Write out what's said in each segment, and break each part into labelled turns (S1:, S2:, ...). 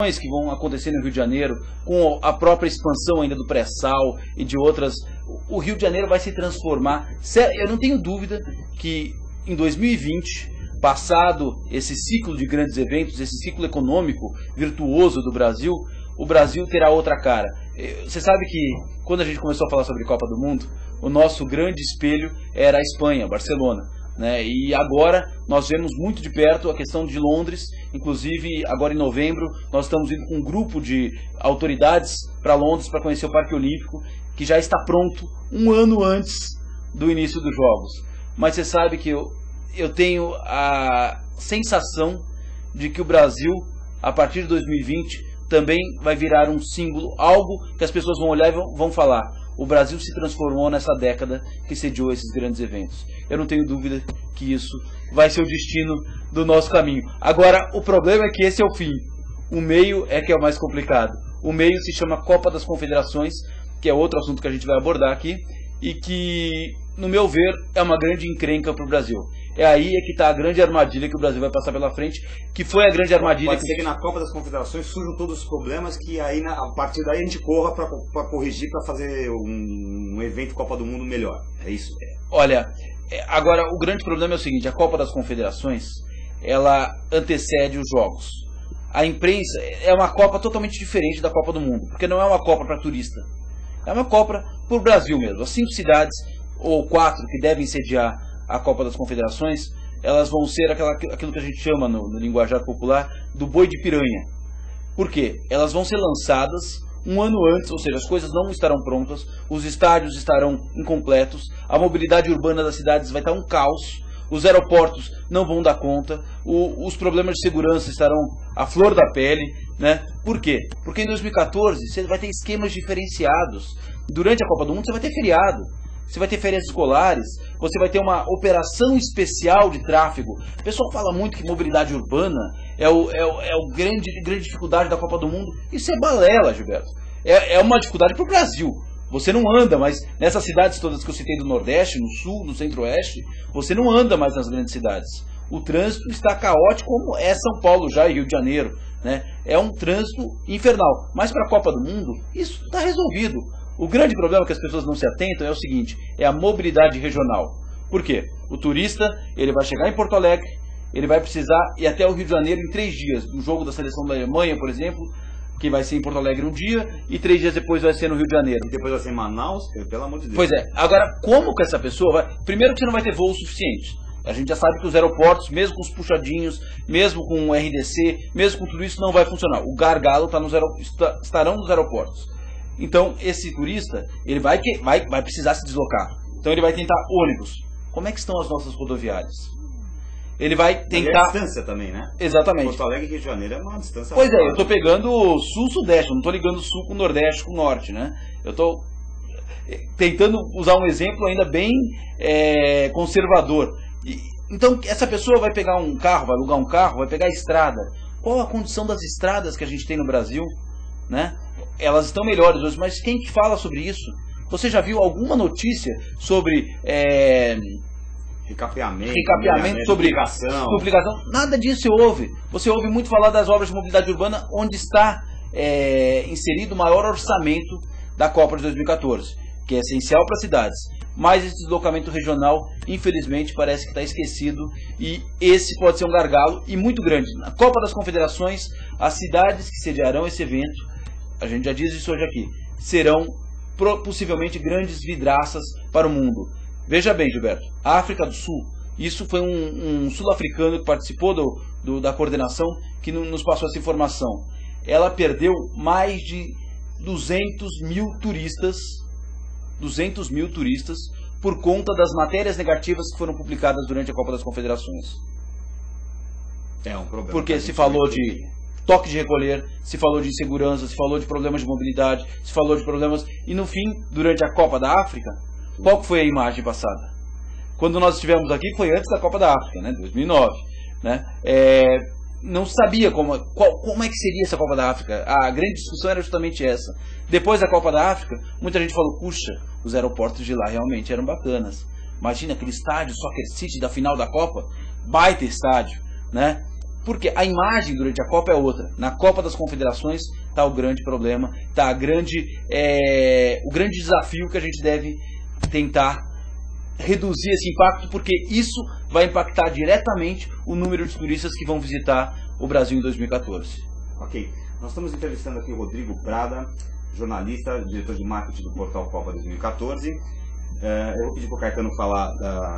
S1: que vão acontecer no Rio de Janeiro, com a própria expansão ainda do pré-sal e de outras, o Rio de Janeiro vai se transformar. Eu não tenho dúvida que em 2020, passado esse ciclo de grandes eventos, esse ciclo econômico virtuoso do Brasil, o Brasil terá outra cara. Você sabe que quando a gente começou a falar sobre Copa do Mundo, o nosso grande espelho era a Espanha, Barcelona. Né? E agora nós vemos muito de perto a questão de Londres. Inclusive agora em novembro nós estamos indo com um grupo de autoridades para Londres para conhecer o Parque Olímpico, que já está pronto um ano antes do início dos Jogos. Mas você sabe que eu tenho a sensação de que o Brasil, a partir de 2020, também vai virar um símbolo, algo que as pessoas vão olhar e vão falar: o Brasil se transformou nessa década que sediou esses grandes eventos. Eu não tenho dúvida que isso vai ser o destino do nosso caminho. Agora, o problema é que esse é o fim. O meio é que é o mais complicado. O meio se chama Copa das Confederações, que é outro assunto que a gente vai abordar aqui, e que, no meu ver, é uma grande encrenca para o Brasil. É aí que está a grande armadilha que o Brasil vai passar pela frente, que foi a grande armadilha...
S2: Pode ser que na Copa das Confederações surjam todos os problemas, que aí, a partir daí a gente corra para corrigir, para fazer um evento Copa do Mundo melhor. É isso?
S1: Olha, agora o grande problema é o seguinte: a Copa das Confederações, ela antecede os Jogos. A imprensa é uma Copa totalmente diferente da Copa do Mundo, porque não é uma Copa para turista. É uma Copa para o Brasil mesmo. As 5 cidades, ou 4, que devem sediar a Copa das Confederações, elas vão ser aquilo que a gente chama no linguajar popular do boi de piranha. Por quê? Elas vão ser lançadas um ano antes, ou seja, as coisas não estarão prontas, os estádios estarão incompletos, a mobilidade urbana das cidades vai estar um caos, os aeroportos não vão dar conta, os problemas de segurança estarão à flor da pele, né? Por quê? Porque em 2014 você vai ter esquemas diferenciados. Durante a Copa do Mundo você vai ter feriado, você vai ter férias escolares, você vai ter uma operação especial de tráfego. O pessoal fala muito que mobilidade urbana é o grande dificuldade da Copa do Mundo. Isso é balela, Gilberto. É uma dificuldade para o Brasil. Você não anda mais nessas cidades todas que eu citei do Nordeste, no Sul, no Centro-Oeste. Você não anda mais nas grandes cidades. O trânsito está caótico, como é São Paulo já e Rio de Janeiro, né? É um trânsito infernal. Mas para a Copa do Mundo, isso está resolvido. O grande problema que as pessoas não se atentam é o seguinte: é a mobilidade regional. Por quê? O turista, ele vai chegar em Porto Alegre, ele vai precisar ir até o Rio de Janeiro em 3 dias. No jogo da seleção da Alemanha, por exemplo, que vai ser em Porto Alegre um dia e 3 dias depois vai ser no Rio de Janeiro.
S2: E depois vai ser em Manaus, pelo amor de Deus.
S1: Pois é. Agora, como que essa pessoa vai... Primeiro que você não vai ter voos suficientes. A gente já sabe que os aeroportos, mesmo com os puxadinhos, mesmo com o RDC, mesmo com tudo isso, não vai funcionar. O gargalo estarão nos aeroportos. Então, esse turista, ele vai precisar se deslocar. Então, ele vai tentar ônibus. Como é que estão as nossas rodoviárias? Ele vai tentar...
S2: É a distância também, né?
S1: Exatamente.
S2: Porto Alegre e Rio de Janeiro é uma distância...
S1: Pois é, eu estou pegando sul-sudeste, eu não estou ligando sul com nordeste com norte, né? Eu estou tentando usar um exemplo ainda bem conservador. Então, essa pessoa vai pegar um carro, vai alugar um carro, vai pegar a estrada. Qual a condição das estradas que a gente tem no Brasil, né? Elas estão melhores hoje, mas quem que fala sobre isso? Você já viu alguma notícia sobre
S2: recapeamento,
S1: sobre
S2: duplicação?
S1: Nada disso você ouve. Você ouve muito falar das obras de mobilidade urbana, onde está inserido o maior orçamento da Copa de 2014, que é essencial para as cidades. Mas esse deslocamento regional, infelizmente, parece que está esquecido, e esse pode ser um gargalo e muito grande. Na Copa das Confederações, as cidades que sediarão esse evento, a gente já diz isso hoje aqui, serão possivelmente grandes vidraças para o mundo. Veja bem, Gilberto, a África do Sul, isso foi um sul-africano que participou da coordenação que nos passou essa informação. Ela perdeu mais de 200 mil turistas por conta das matérias negativas que foram publicadas durante a Copa das Confederações.
S2: É um problema.
S1: Porque se falou de toque de recolher, se falou de insegurança, se falou de problemas de mobilidade, se falou de problemas... E no fim, durante a Copa da África, qual foi a imagem passada? Quando nós estivemos aqui, foi antes da Copa da África, né, 2009. Né? Não sabia como é que seria essa Copa da África. A grande discussão era justamente essa. Depois da Copa da África, muita gente falou: puxa, os aeroportos de lá realmente eram bacanas. Imagina aquele estádio Soccer City da final da Copa, baita estádio, né? Porque a imagem durante a Copa é outra. Na Copa das Confederações está o grande problema, está o grande desafio que a gente deve tentar reduzir esse impacto, porque isso vai impactar diretamente o número de turistas que vão visitar o Brasil em 2014.
S2: Ok, nós estamos entrevistando aqui o Rodrigo Prada, jornalista, diretor de marketing do Portal Copa 2014. Eu vou pedir para o Caetano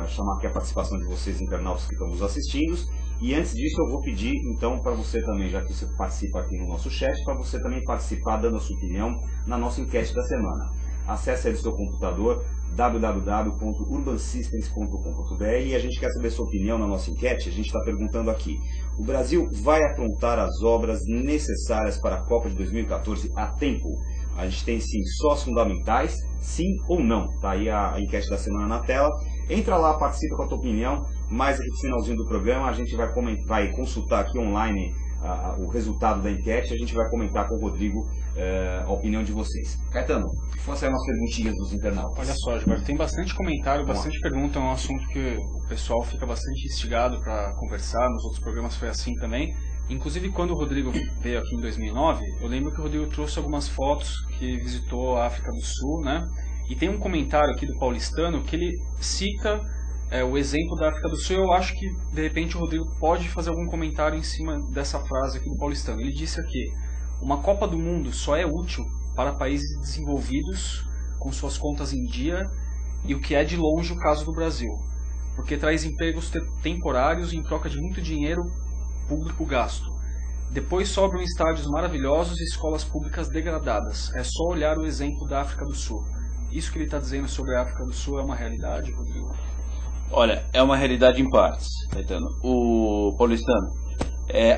S2: chamar aqui a participação de vocês, internautas que estão nos assistindo. E antes disso eu vou pedir então para você também, já que você participa aqui no nosso chat, para você também participar dando a sua opinião na nossa enquete da semana. Acesse aí no seu computador www.urbansystems.com.br e a gente quer saber a sua opinião na nossa enquete. A gente está perguntando aqui: o Brasil vai aprontar as obras necessárias para a Copa de 2014 a tempo? A gente tem sim sós fundamentais, sim ou não? Tá aí a enquete da semana na tela. Entra lá, participa com a tua opinião. Mais aqui no finalzinho do programa a gente vai consultar aqui online o resultado da enquete. A gente vai comentar com o Rodrigo a opinião de vocês. Caetano, faça aí umas perguntinhas dos internautas.
S3: Olha só, Gilberto, tem bastante comentário, bastante pergunta. É um assunto que o pessoal fica bastante instigado para conversar. Nos outros programas foi assim também. Inclusive, quando o Rodrigo veio aqui em 2009, eu lembro que o Rodrigo trouxe algumas fotos que visitou a África do Sul, né? E tem um comentário aqui do Paulistano que ele cita o exemplo da África do Sul. Eu acho que, de repente, o Rodrigo pode fazer algum comentário em cima dessa frase aqui do Paulistano. Ele disse aqui: uma Copa do Mundo só é útil para países desenvolvidos, com suas contas em dia, e o que é de longe o caso do Brasil, porque traz empregos temporários em troca de muito dinheiro público gasto. Depois sobram estádios maravilhosos e escolas públicas degradadas. É só olhar o exemplo da África do Sul. Isso que ele está dizendo sobre a África do Sul é uma realidade, Rodrigo?
S1: Olha, é uma realidade em partes, Caetano. O Paulistano,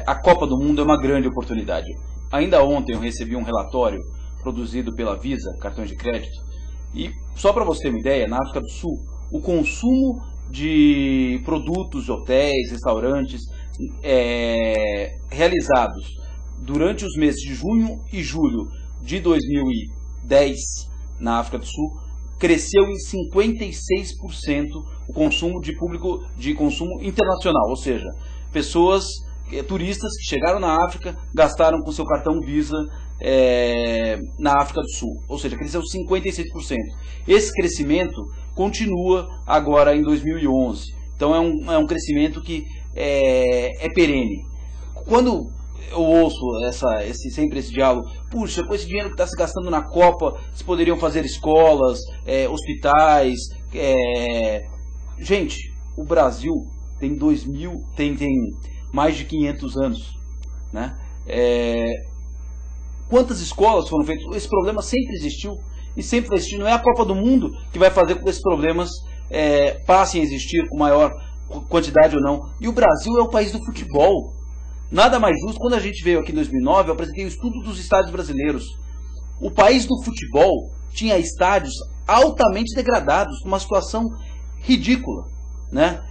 S1: a Copa do Mundo é uma grande oportunidade. Ainda ontem eu recebi um relatório produzido pela Visa, cartões de crédito, e só para você ter uma ideia, na África do Sul, o consumo de produtos, hotéis, restaurantes realizados durante os meses de junho e julho de 2010 na África do Sul cresceu em 56% o consumo de público de consumo internacional, ou seja, pessoas, turistas que chegaram na África, gastaram com seu cartão Visa na África do Sul, ou seja, cresceu 56%. Esse crescimento continua agora em 2011, então é um crescimento que é perene. Quando eu ouço sempre esse diálogo: puxa, com esse dinheiro que está se gastando na Copa, se poderiam fazer escolas, hospitais. Gente, o Brasil tem mais de 500 anos, né? Quantas escolas foram feitas? Esse problema sempre existiu e sempre vai existir. Não é a Copa do Mundo que vai fazer com que esses problemas passem a existir com maior quantidade ou não. E o Brasil é o país do futebol. Nada mais justo. Quando a gente veio aqui em 2009, eu apresentei o estudo dos estádios brasileiros. O país do futebol tinha estádios altamente degradados, numa situação ridícula, né?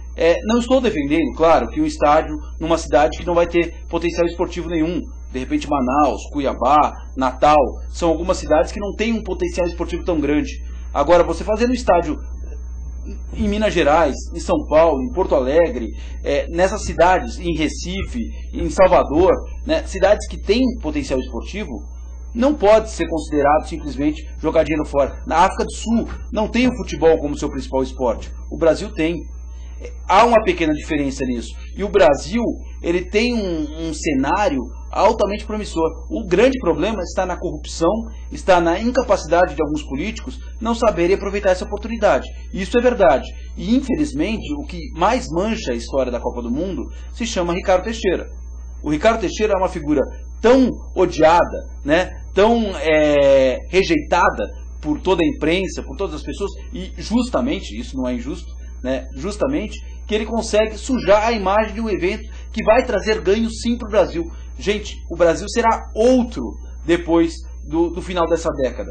S1: Não estou defendendo, claro, que um estádio numa cidade que não vai ter potencial esportivo nenhum, de repente Manaus, Cuiabá, Natal, são algumas cidades que não têm um potencial esportivo tão grande. Agora, você fazendo um estádio em Minas Gerais, em São Paulo, em Porto Alegre, nessas cidades, em Recife, em Salvador, né, cidades que têm potencial esportivo, não pode ser considerado simplesmente jogar dinheiro fora. Na África do Sul não tem o futebol como seu principal esporte. O Brasil tem. Há uma pequena diferença nisso. E o Brasil, ele tem um cenário altamente promissor. O grande problema está na corrupção, está na incapacidade de alguns políticos não saberem aproveitar essa oportunidade. Isso é verdade. E, infelizmente, o que mais mancha a história da Copa do Mundo se chama Ricardo Teixeira. O Ricardo Teixeira é uma figura tão odiada, né, tão rejeitada por toda a imprensa, por todas as pessoas, e justamente, isso não é injusto, né, justamente que ele consegue sujar a imagem de um evento que vai trazer ganhos sim para o Brasil. Gente, o Brasil será outro depois do final dessa década.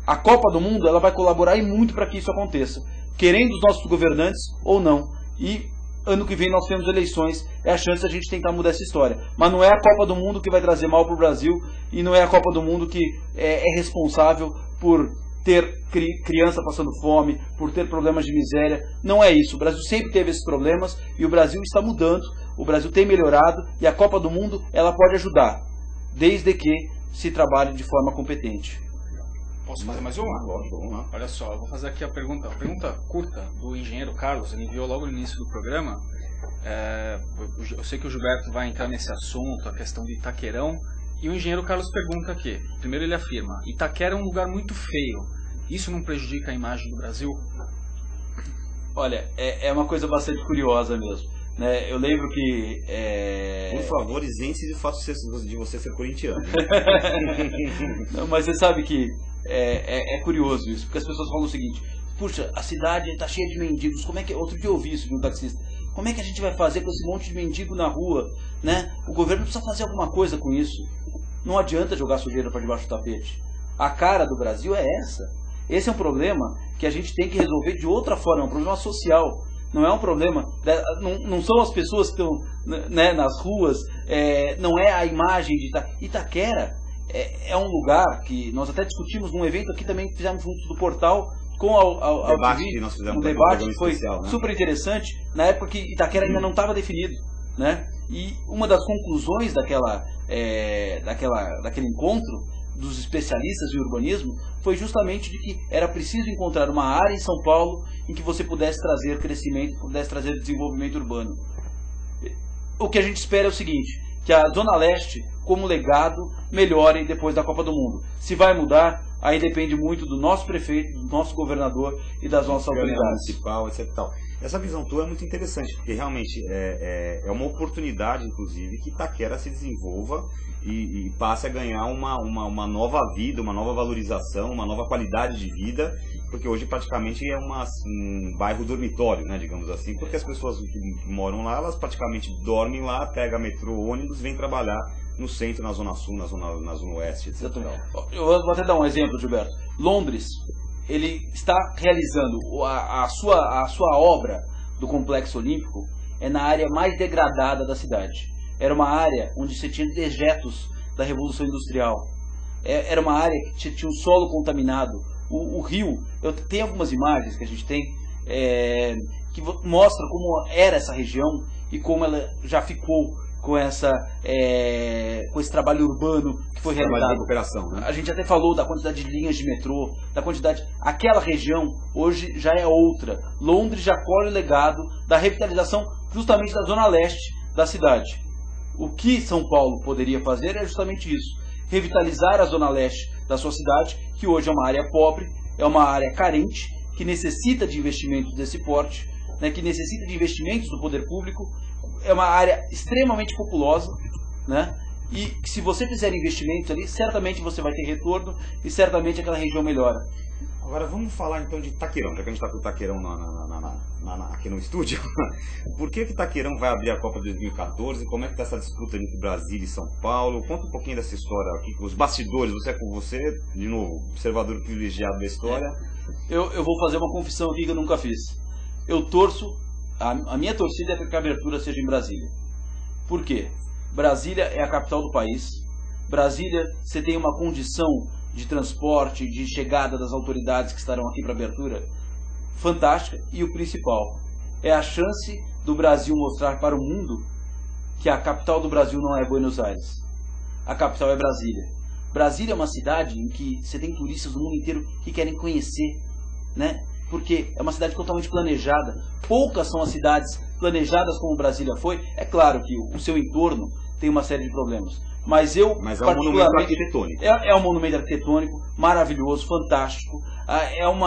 S1: A Copa do Mundo, ela vai colaborar e muito para que isso aconteça, querendo os nossos governantes ou não. E ano que vem nós temos eleições, é a chance da gente tentar mudar essa história. Mas não é a Copa do Mundo que vai trazer mal para o Brasil, e não é a Copa do Mundo que é responsável por ter criança passando fome, por ter problemas de miséria. Não é isso. O Brasil sempre teve esses problemas e o Brasil está mudando. o Brasil tem melhorado e a Copa do Mundo ela pode ajudar, desde que se trabalhe de forma competente.
S3: Posso fazer mais uma?
S2: Vamos lá.
S3: Olha só, eu vou fazer aqui a pergunta curta do engenheiro Carlos, ele enviou logo no início do programa. Eu sei que o Gilberto vai entrar nesse assunto, a questão de Itaquerão, e o engenheiro Carlos pergunta aqui. Primeiro ele afirma: Itaquera é um lugar muito feio, isso não prejudica a imagem do Brasil?
S1: Olha, é uma coisa bastante curiosa mesmo, né? Eu lembro que...
S2: Por favor, isente do fato de você ser corintiano.
S1: Não, mas você sabe que é curioso isso, porque as pessoas falam o seguinte: puxa, a cidade está cheia de mendigos, como é que... Outro dia eu ouvi isso de um taxista. Como é que a gente vai fazer com esse monte de mendigo na rua, né? O governo precisa fazer alguma coisa com isso. Não adianta jogar sujeira para debaixo do tapete. A cara do Brasil é essa. Esse é um problema que a gente tem que resolver de outra forma, é um problema social. Não é um problema, não são as pessoas que estão, né, nas ruas, não é a imagem de Itaquera. É um lugar que nós até discutimos num evento aqui também que fizemos junto do portal com a
S2: debate que nós fizemos,
S1: um debate que foi
S2: especial, né?
S1: super interessante, na época que Itaquera ainda não estava definido, né? E uma das conclusões daquele encontro dos especialistas em urbanismo foi justamente de que era preciso encontrar uma área em São Paulo em que você pudesse trazer crescimento, pudesse trazer desenvolvimento urbano. O que a gente espera é o seguinte: que a Zona Leste, como legado, melhore depois da Copa do Mundo. Se vai mudar, aí depende muito do nosso prefeito, do nosso governador e das nossas autoridades.
S2: Municipal, etc. Tal. Essa visão tua é muito interessante, porque realmente é uma oportunidade, inclusive, que Itaquera se desenvolva e passe a ganhar uma nova vida, uma nova valorização, uma nova qualidade de vida, porque hoje praticamente é um bairro dormitório, né, digamos assim, porque as pessoas que moram lá, elas praticamente dormem lá, pegam metrô, ônibus, vêm trabalhar no centro, na zona sul, na zona oeste, etc.
S1: Eu vou até dar um exemplo, Gilberto. Londres, ele está realizando a sua obra do Complexo Olímpico na área mais degradada da cidade. Era uma área onde você tinha dejetos da Revolução Industrial. Era uma área que tinha um solo contaminado. O rio, tem algumas imagens que a gente tem que mostram como era essa região e como ela já ficou com esse trabalho urbano que foi realizado.
S2: Trabalho de recuperação, né?
S1: A gente até falou da quantidade de linhas de metrô, da quantidade... Aquela região hoje já é outra. Londres já colhe o legado da revitalização justamente da zona leste da cidade. O que São Paulo poderia fazer é justamente isso: revitalizar a zona leste da sua cidade, que hoje é uma área pobre, é uma área carente, que necessita de investimentos desse porte, né, que necessita de investimentos do poder público. É uma área extremamente populosa, né? E que se você fizer investimentos ali, certamente você vai ter retorno e certamente aquela região melhora.
S2: Agora vamos falar então de Itaquerão, já que a gente está com o Itaquerão aqui no estúdio. Por que Itaquerão vai abrir a Copa de 2014? Como é que está essa disputa entre Brasília e São Paulo? Conta um pouquinho dessa história aqui, os bastidores. Você, de novo, observador privilegiado da história.
S1: Eu vou fazer uma confissão aqui que eu nunca fiz. Eu torço, a minha torcida é para que a abertura seja em Brasília. Por quê? Brasília é a capital do país. Brasília, você tem uma condição de transporte, de chegada das autoridades que estarão aqui para abertura fantástica, e o principal é a chance do Brasil mostrar para o mundo que a capital do Brasil não é Buenos Aires. A capital é Brasília. Brasília é uma cidade em que você tem turistas do mundo inteiro que querem conhecer, né? Porque é uma cidade totalmente planejada. Poucas são as cidades planejadas como Brasília foi. É claro que o seu entorno tem uma série de problemas. Mas é um monumento arquitetônico. É um monumento arquitetônico maravilhoso, fantástico. É uma